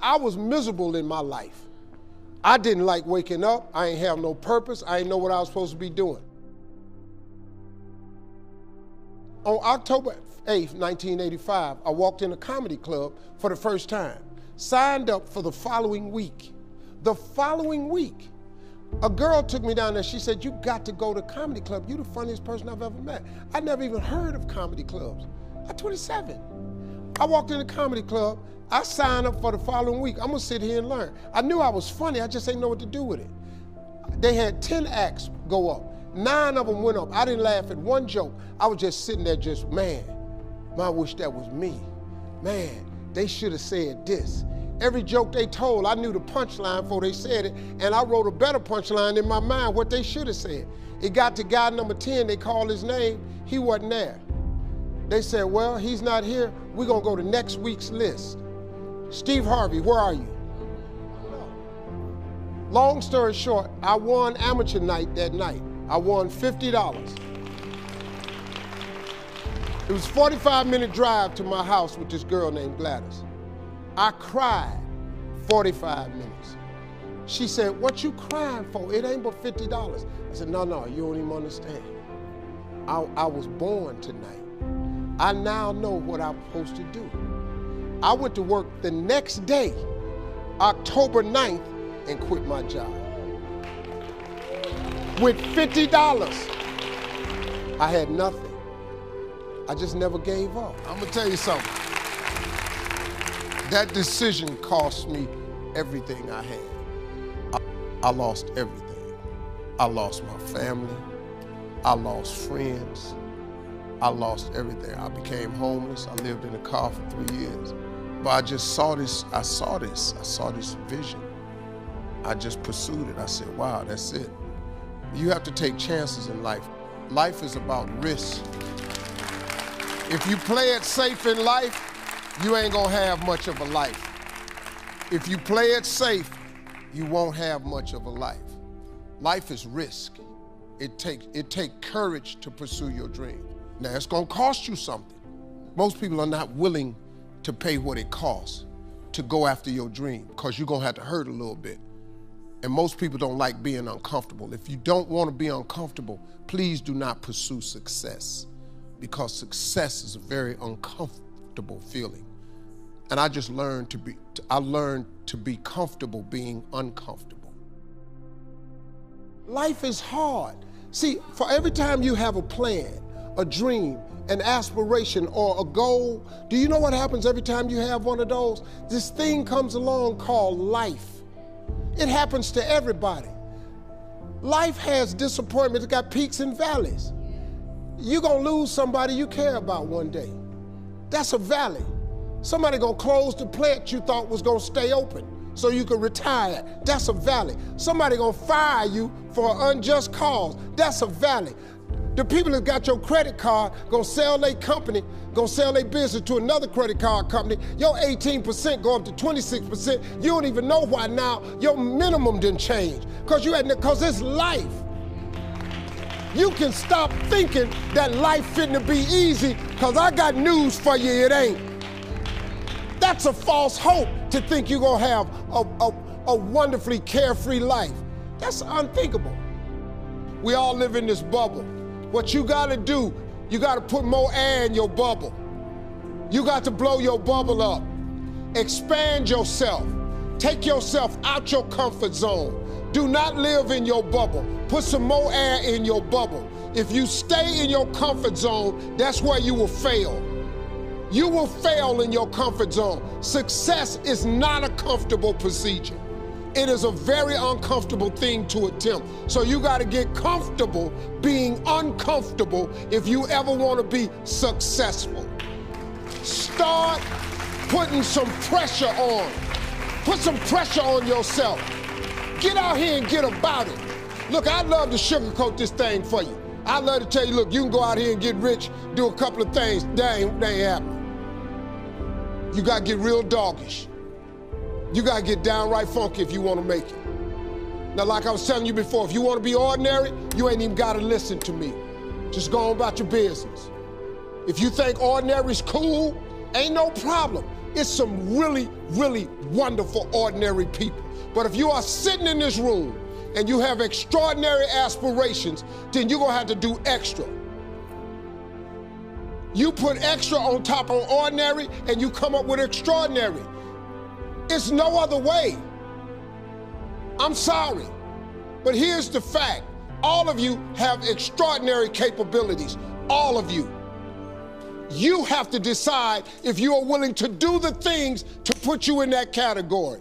I was miserable in my life. I didn't like waking up. I ain't have no purpose. I ain't know what I was supposed to be doing. On October 8th, 1985, I walked in a comedy club for the first time. Signed up for the following week. The following week, a girl took me down there. She said, "You got to go to comedy club. You're the funniest person I've ever met." I never even heard of comedy clubs. I'm 27. I walked in the comedy club. I signed up for the following week. I'm gonna sit here and learn. I knew I was funny. I just didn't know what to do with it. They had 10 acts go up. 9 of them went up. I didn't laugh at one joke. I was just sitting there just, man, I wish that was me. Man, they should have said this. Every joke they told, I knew the punchline before they said it, and I wrote a better punchline in my mind, what they should have said. It got to guy number 10, they called his name, he wasn't there. They said, well, he's not here, we're gonna go to next week's list. Steve Harvey, where are you? Long story short, I won amateur night that night. I won $50. It was a 45-minute drive to my house with this girl named Gladys. I cried 45 minutes. She said, "What you crying for? It ain't but $50. I said, no, you don't even understand. I was born tonight. I now know what I'm supposed to do. I went to work the next day, October 9th, and quit my job. With $50, I had nothing. I just never gave up. I'm gonna tell you something. That decision cost me everything I had. I lost everything. I lost my family. I lost friends. I lost everything. I became homeless. I lived in a car for 3 years. But I just saw this, I saw this vision. I just pursued it. I said, wow, that's it. You have to take chances in life. Life is about risk. If you play it safe in life, you ain't gonna have much of a life. If you play it safe, you won't have much of a life. Life is risk. It takes courage to pursue your dream. Now, it's gonna cost you something. Most people are not willing to pay what it costs to go after your dream, because you're gonna have to hurt a little bit. And most people don't like being uncomfortable. If you don't wanna be uncomfortable, please do not pursue success, because success is a very uncomfortable feeling. And I just learned to be comfortable being uncomfortable. Life is hard. See, for every time you have a plan, a dream, an aspiration, or a goal, do you know what happens every time you have one of those? This thing comes along called life. It happens to everybody. Life has disappointments. It got peaks and valleys. You're gonna lose somebody you care about one day. That's a valley. Somebody gonna close the plant you thought was gonna stay open so you could retire. That's a valley. Somebody gonna fire you for an unjust cause. That's a valley. The people that got your credit card gonna sell their company, gonna sell their business to another credit card company. Your 18% go up to 26%. You don't even know why now your minimum didn't change. Cause it's life. You can stop thinking that life fitting to be easy, cause I got news for you, it ain't. That's a false hope to think you're gonna have a wonderfully carefree life. That's unthinkable. We all live in this bubble. What you gotta do, you gotta put more air in your bubble. You got to blow your bubble up. Expand yourself. Take yourself out your comfort zone. Do not live in your bubble. Put some more air in your bubble. If you stay in your comfort zone, that's where you will fail. You will fail in your comfort zone. Success is not a comfortable procedure. It is a very uncomfortable thing to attempt. So you gotta get comfortable being uncomfortable if you ever wanna be successful. Start putting some pressure on. Put some pressure on yourself. Get out here and get about it. Look, I'd love to sugarcoat this thing for you. I'd love to tell you, look, you can go out here and get rich, do a couple of things. That ain't happening. You gotta get real doggish. You gotta get downright funky if you wanna make it. Now, like I was telling you before, if you wanna be ordinary, you ain't even gotta listen to me. Just go on about your business. If you think ordinary's cool, ain't no problem. It's some really, really wonderful, ordinary people. But if you are sitting in this room and you have extraordinary aspirations, then you're gonna have to do extra. You put extra on top of ordinary and you come up with extraordinary. It's no other way. I'm sorry, but here's the fact. All of you have extraordinary capabilities, all of you. You have to decide if you are willing to do the things to put you in that category.